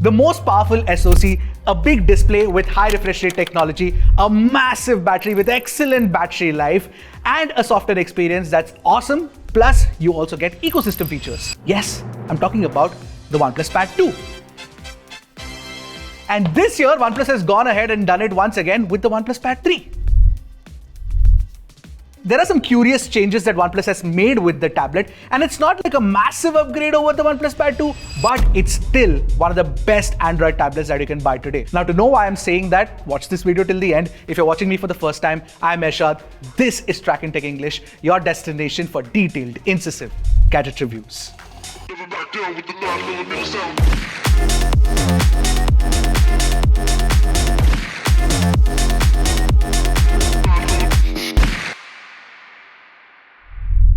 The most powerful SoC, a big display with high refresh rate technology, a massive battery with excellent battery life, and a software experience that's awesome. Plus, you also get ecosystem features. Yes, I'm talking about the OnePlus Pad 2. And this year, OnePlus has gone ahead and done it once again with the OnePlus Pad 3. There are some curious changes that OnePlus has made with the tablet, and it's not like a massive upgrade over the OnePlus Pad 2, but it's still one of the best Android tablets that you can buy today. Now, to know why I'm saying that, watch this video till the end. If you're watching me for the first time, I'm Ershad. This is Trakin Tech English, your destination for detailed, incisive gadget reviews.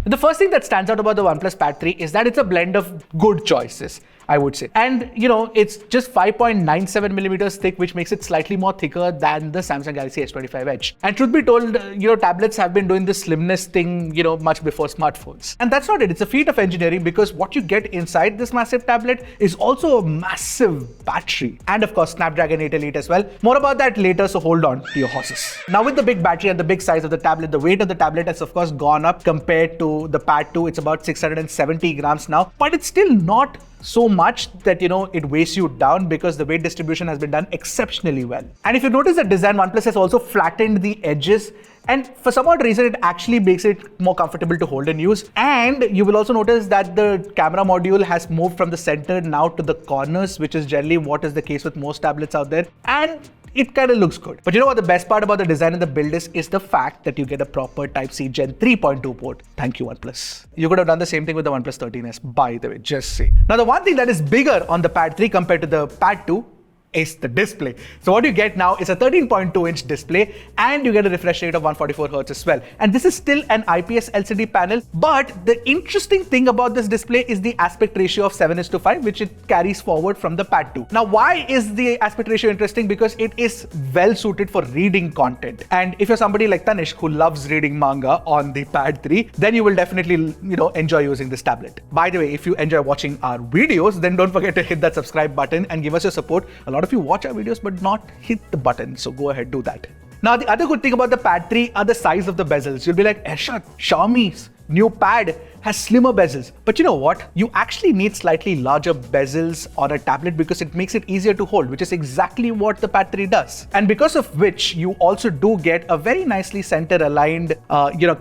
The first thing that stands out about the OnePlus Pad 3 is that it's a blend of good choices, I would say. And it's just 5.97 millimeters thick, which makes it slightly more thicker than the Samsung Galaxy S25 Edge. And truth be told, tablets have been doing this slimness thing, much before smartphones. And that's not it. It's a feat of engineering, because what you get inside this massive tablet is also a massive battery. And of course, Snapdragon 8 Elite as well. More about that later, so hold on to your horses. Now, with the big battery and the big size of the tablet, the weight of the tablet has of course gone up compared to the Pad 2. It's about 670 grams now, but it's still not so much that it weighs you down, because the weight distribution has been done exceptionally well. And if you notice the design, OnePlus has also flattened the edges, and for some odd reason it actually makes it more comfortable to hold and use. And you will also notice that the camera module has moved from the center now to the corners, which is generally what is the case with most tablets out there, and it kind of looks good. But you know what the best part about the design and the build is the fact that you get a proper Type-C Gen 3.2 port. Thank you, OnePlus. You could have done the same thing with the OnePlus 13s, by the way, just say. Now, the one thing that is bigger on the Pad 3 compared to the Pad 2 is the display. So what you get now is a 13.2-inch display, and you get a refresh rate of 144 Hz as well. And this is still an IPS LCD panel, but the interesting thing about this display is the aspect ratio of 7:5, which it carries forward from the Pad 2. Now, why is the aspect ratio interesting? Because it is well suited for reading content. And if you're somebody like Tanish who loves reading manga on the Pad 3, then you will definitely, enjoy using this tablet. By the way, if you enjoy watching our videos, then don't forget to hit that subscribe button and give us your support. A lot of you watch our videos but not hit the button, so go ahead, do that. Now, the other good thing about the Pad 3 are the size of the bezels. You'll be like, Ershad, Xiaomi's new Pad has slimmer bezels. But you know what? You actually need slightly larger bezels on a tablet, because it makes it easier to hold, which is exactly what the Pad 3 does. And because of which, you also do get a very nicely center aligned,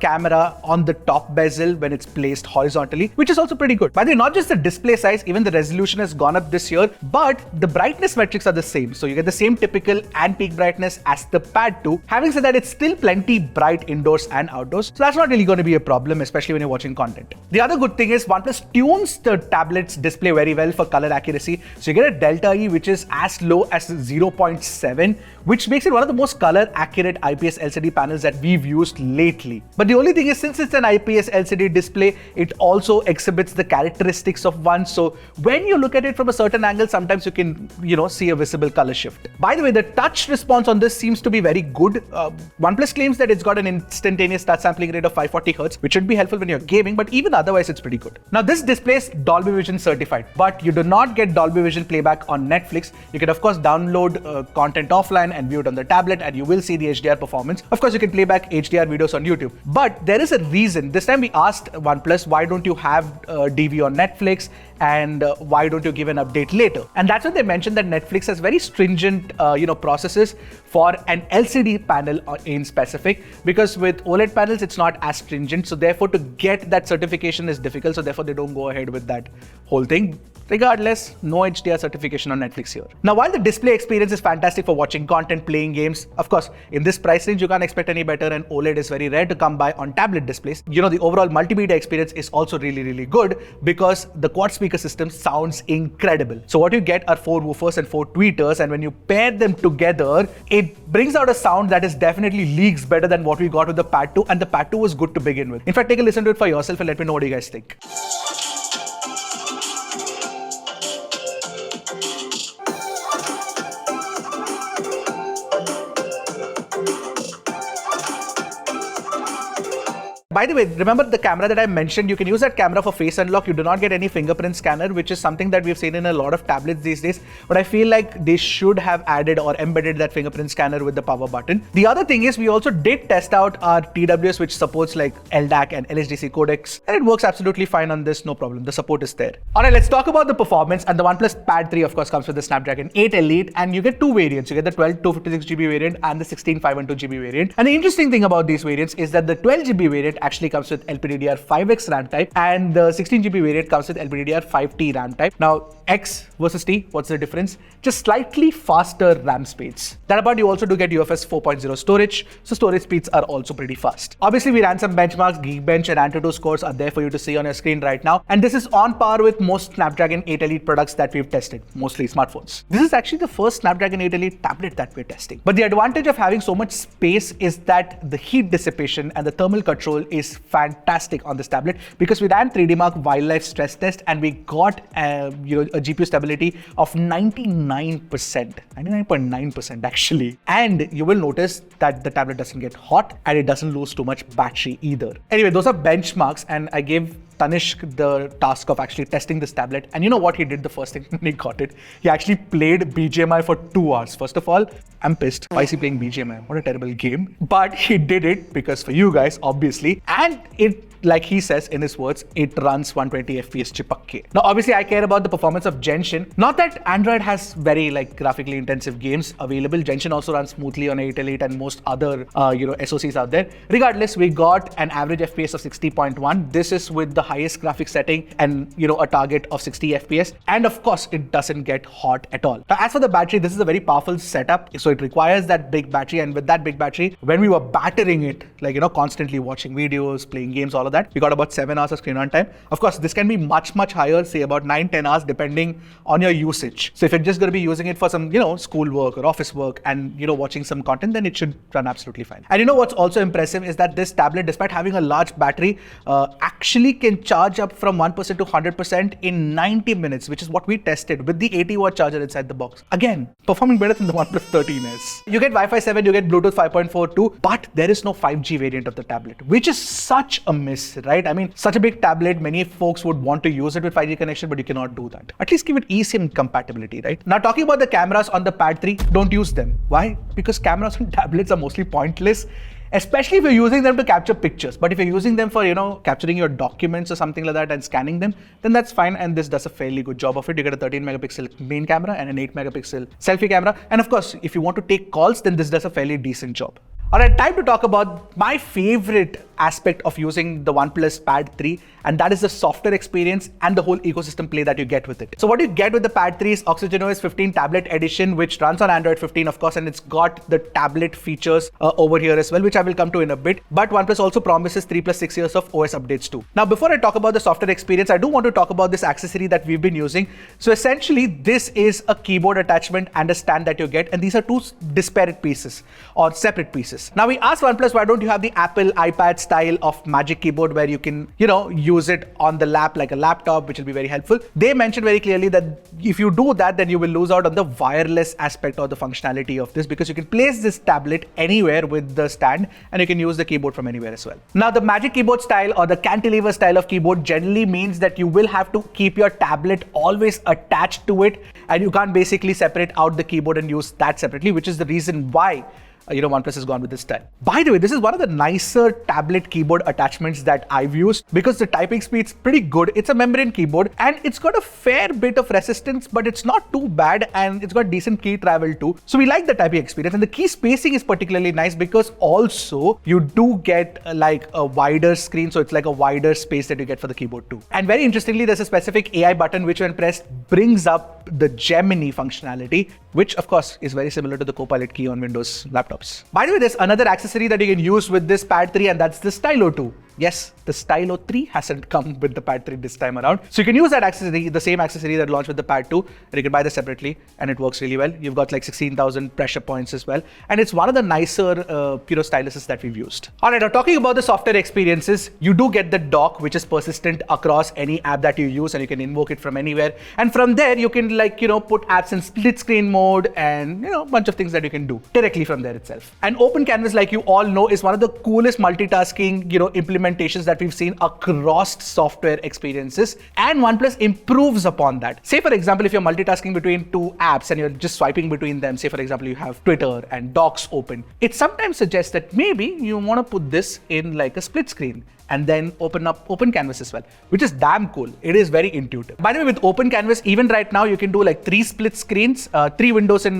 camera on the top bezel when it's placed horizontally, which is also pretty good. By the way, not just the display size, even the resolution has gone up this year, but the brightness metrics are the same. So you get the same typical and peak brightness as the Pad 2. Having said that, it's still plenty bright indoors and outdoors. So that's not really going to be a problem, especially when you're watching content. The other good thing is OnePlus tunes the tablet's display very well for color accuracy. So you get a delta E which is as low as 0.7, which makes it one of the most color accurate IPS LCD panels that we've used lately. But the only thing is, since it's an IPS LCD display, it also exhibits the characteristics of one. So when you look at it from a certain angle, sometimes you can, see a visible color shift. By the way, the touch response on this seems to be very good. OnePlus claims that it's got an instantaneous touch sampling rate of 540 Hz, which should be helpful when you're gaming, but even otherwise, it's pretty good. Now, this display is Dolby Vision certified, but you do not get Dolby Vision playback on Netflix. You can, of course, download content offline and view it on the tablet, and you will see the HDR performance. Of course, you can play back HDR videos on YouTube. But there is a reason. This time we asked OnePlus, why don't you have DV on Netflix, and why don't you give an update later? And that's when they mentioned that Netflix has very stringent processes for an LCD panel in specific, because with OLED panels it's not as stringent, so therefore to get that certification is difficult, so therefore they don't go ahead with that whole thing. Regardless, no HDR certification on Netflix here. Now, while the display experience is fantastic for watching content, playing games, of course, in this price range, you can't expect any better, and OLED is very rare to come by on tablet displays. The overall multimedia experience is also really, really good, because the quad speaker system sounds incredible. So what you get are 4 woofers and 4 tweeters, and when you pair them together, it brings out a sound that is definitely leagues better than what we got with the Pad 2, and the Pad 2 was good to begin with. In fact, take a listen to it for yourself and let me know what you guys think. By the way, remember the camera that I mentioned, you can use that camera for face unlock. You do not get any fingerprint scanner, which is something that we've seen in a lot of tablets these days. But I feel like they should have added or embedded that fingerprint scanner with the power button. The other thing is we also did test out our TWS, which supports like LDAC and LHDC codecs, and it works absolutely fine on this, no problem. The support is there. Alright, let's talk about the performance. And the OnePlus Pad 3 of course comes with the Snapdragon 8 Elite, and you get two variants. You get the 12 256GB variant and the 16 512GB variant. And the interesting thing about these variants is that the 12GB variant actually comes with LPDDR5X RAM type, and the 16GB variant comes with LPDDR5T RAM type. Now, X versus T, what's the difference? Just slightly faster RAM speeds. That about, you also do get UFS 4.0 storage, so storage speeds are also pretty fast. Obviously, we ran some benchmarks. Geekbench and Antutu scores are there for you to see on your screen right now, and this is on par with most Snapdragon 8 Elite products that we've tested, mostly smartphones. This is actually the first Snapdragon 8 Elite tablet that we're testing. But the advantage of having so much space is that the heat dissipation and the thermal control is fantastic on this tablet, because we ran 3D Mark wildlife stress test and we got a GPU stability of 99.9% actually. And you will notice that the tablet doesn't get hot and it doesn't lose too much battery either. Anyway, those are benchmarks, and I gave Tanishq the task of actually testing this tablet, and you know what he did the first thing when he got it? He actually played BGMI for 2 hours. First of all, I'm pissed. Why is he playing BGMI? What a terrible game. But he did it because for you guys, obviously, and it, like he says in his words, it runs 120 FPS chipakke. Now, obviously, I care about the performance of Genshin. Not that Android has very graphically intensive games available. Genshin also runs smoothly on 8 Elite and most other SoCs out there. Regardless, we got an average FPS of 60.1. This is with the highest graphics setting and a target of 60 FPS. And of course, it doesn't get hot at all. Now, as for the battery, this is a very powerful setup. So it requires that big battery, and with that big battery, when we were battering it, constantly watching videos, playing games, all of that, we got about 7 hours of screen on time. Of course, this can be much higher, say about 9-10 hours, depending on your usage. So if you're just going to be using it for some, school work or office work and, watching some content, then it should run absolutely fine. And what's also impressive is that this tablet, despite having a large battery, actually can charge up from 1% to 100% in 90 minutes, which is what we tested with the 80-watt charger inside the box. Again, performing better than the OnePlus 13s. You get Wi-Fi 7, you get Bluetooth 5.4 too, but there is no 5G variant of the tablet, which is such a miss, right? I mean, such a big tablet, many folks would want to use it with 5G connection, but you cannot do that. At least give it eSIM compatibility, right? Now, talking about the cameras on the Pad 3, don't use them. Why? Because cameras on tablets are mostly pointless, especially if you're using them to capture pictures. But if you're using them for, capturing your documents or something like that and scanning them, then that's fine. And this does a fairly good job of it. You get a 13 megapixel main camera and an 8 megapixel selfie camera. And of course, if you want to take calls, then this does a fairly decent job. Alright, time to talk about my favorite aspect of using the OnePlus Pad 3, and that is the software experience and the whole ecosystem play that you get with it. So what you get with the Pad 3 is OxygenOS 15 Tablet Edition, which runs on Android 15, of course, and it's got the tablet features over here as well, which I will come to in a bit. But OnePlus also promises 3+6 years of OS updates too. Now, before I talk about the software experience, I do want to talk about this accessory that we've been using. So essentially, this is a keyboard attachment and a stand that you get, and these are two disparate pieces or separate pieces. Now, we asked OnePlus, why don't you have the Apple iPad style of Magic Keyboard where you can, use it on the lap like a laptop, which will be very helpful. They mentioned very clearly that if you do that, then you will lose out on the wireless aspect or the functionality of this, because you can place this tablet anywhere with the stand and you can use the keyboard from anywhere as well. Now, the Magic Keyboard style or the cantilever style of keyboard generally means that you will have to keep your tablet always attached to it, and you can't basically separate out the keyboard and use that separately, which is the reason why OnePlus has gone with this style. By the way, this is one of the nicer tablet keyboard attachments that I've used, because the typing speed's pretty good. It's a membrane keyboard and it's got a fair bit of resistance, but it's not too bad, and it's got decent key travel too. So we like the typing experience, and the key spacing is particularly nice because also you do get like a wider screen, so it's like a wider space that you get for the keyboard too. And very interestingly, there's a specific AI button which when pressed brings up the Gemini functionality, which of course is very similar to the Copilot key on Windows laptops. By the way, there's another accessory that you can use with this Pad 3, and that's the Stylo 2. Yes, the Stylo 3 hasn't come with the Pad 3 this time around. So you can use that accessory, the same accessory that launched with the Pad 2, and you can buy this separately, and it works really well. You've got like 16,000 pressure points as well, and it's one of the nicer styluses that we've used. Alright, now talking about the software experiences, you do get the dock, which is persistent across any app that you use, and you can invoke it from anywhere. And from there, you can put apps in split screen mode and a bunch of things that you can do directly from there itself. And Open Canvas, like you all know, is one of the coolest multitasking implementations implementations that we've seen across software experiences, and OnePlus improves upon that. Say for example, if you're multitasking between two apps and you're just swiping between them, say for example you have Twitter and Docs open, it sometimes suggests that maybe you want to put this in like a split screen and then open up Open Canvas as well, which is damn cool. It is very intuitive. By the way, with Open Canvas, even right now, you can do like 3 split screens, 3 windows in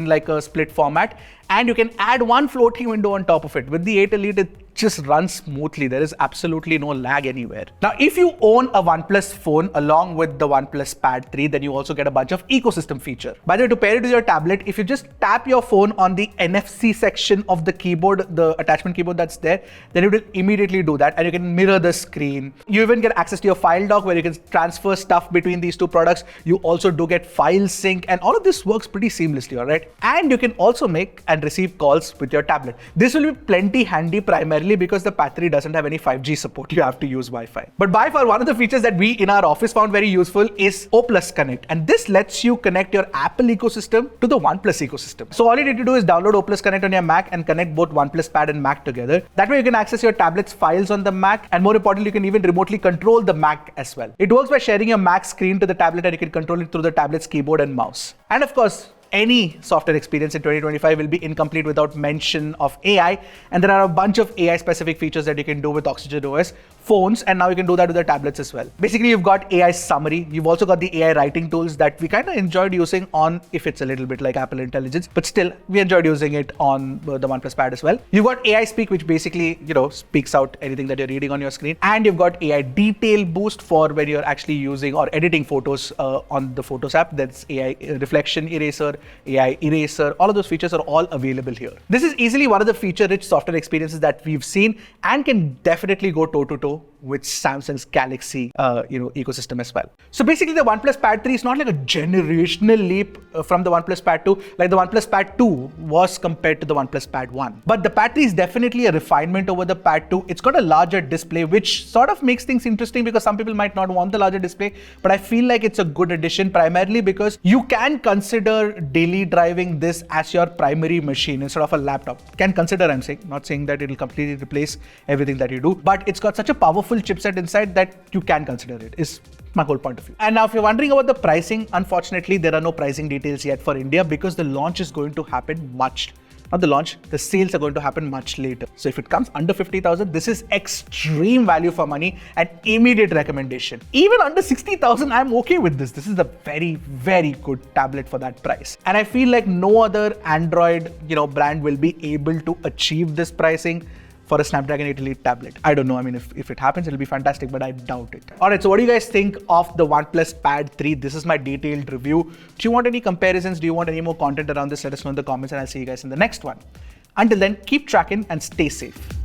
like a split format, and you can add 1 floating window on top of it. With the 8 Elite, it just runs smoothly. There is absolutely no lag anywhere. Now, if you own a OnePlus phone along with the OnePlus Pad 3, then you also get a bunch of ecosystem feature. By the way, to pair it with your tablet, if you just tap your phone on the NFC section of the keyboard, the attachment keyboard that's there, then it will immediately do that, and you can mirror the screen. You even get access to your file dock where you can transfer stuff between these two products. You also do get file sync, and all of this works pretty seamlessly, all right? And you can also make and receive calls with your tablet. This will be plenty handy primarily because the Pad 3 doesn't have any 5G support. You have to use Wi-Fi. But by far, one of the features that we in our office found very useful is OnePlus Connect. And this lets you connect your Apple ecosystem to the OnePlus ecosystem. So all you need to do is download OnePlus Connect on your Mac and connect both OnePlus Pad and Mac together. That way you can access your tablet's files on the Mac, and more importantly, you can even remotely control the Mac as well. It works by sharing your Mac screen to the tablet, and you can control it through the tablet's keyboard and mouse. And of course, any software experience in 2025 will be incomplete without mention of AI, and there are a bunch of AI specific features that you can do with Oxygen OS phones, and now you can do that with the tablets as well. Basically, you've got AI summary, you've also got the AI writing tools that we kind of enjoyed using on, if it's a little bit like Apple Intelligence, but still we enjoyed using it on the OnePlus Pad as well. You've got AI Speak, which basically, speaks out anything that you're reading on your screen, and you've got AI Detail Boost for when you're actually using or editing photos on the Photos app. That's AI Reflection Eraser, AI Eraser, all of those features are all available here. This is easily one of the feature-rich software experiences that we've seen and can definitely go toe-to-toe with Samsung's Galaxy ecosystem as well. So basically the OnePlus Pad 3 is not like a generational leap from the OnePlus Pad 2, like the OnePlus Pad 2 was compared to the OnePlus Pad 1. But the Pad 3 is definitely a refinement over the Pad 2. It's got a larger display, which sort of makes things interesting because some people might not want the larger display, but I feel like it's a good addition primarily because you can consider daily driving this as your primary machine instead of a laptop. Can consider, I'm saying, not saying that it'll completely replace everything that you do, but it's got such a powerful chipset inside that you can consider it, is my whole point of view. And now if you're wondering about the pricing, unfortunately there are no pricing details yet for India because the launch is going to happen the sales are going to happen much later. So if it comes under 50,000, this is extreme value for money and immediate recommendation. Even under 60,000, I'm okay with this. This is a very, very good tablet for that price. And I feel like no other Android, brand will be able to achieve this pricing for a Snapdragon 8 Elite tablet. I don't know. I mean, if it happens, it'll be fantastic, but I doubt it. All right, so what do you guys think of the OnePlus Pad 3? This is my detailed review. Do you want any comparisons? Do you want any more content around this? Let us know in the comments, and I'll see you guys in the next one. Until then, keep tracking and stay safe.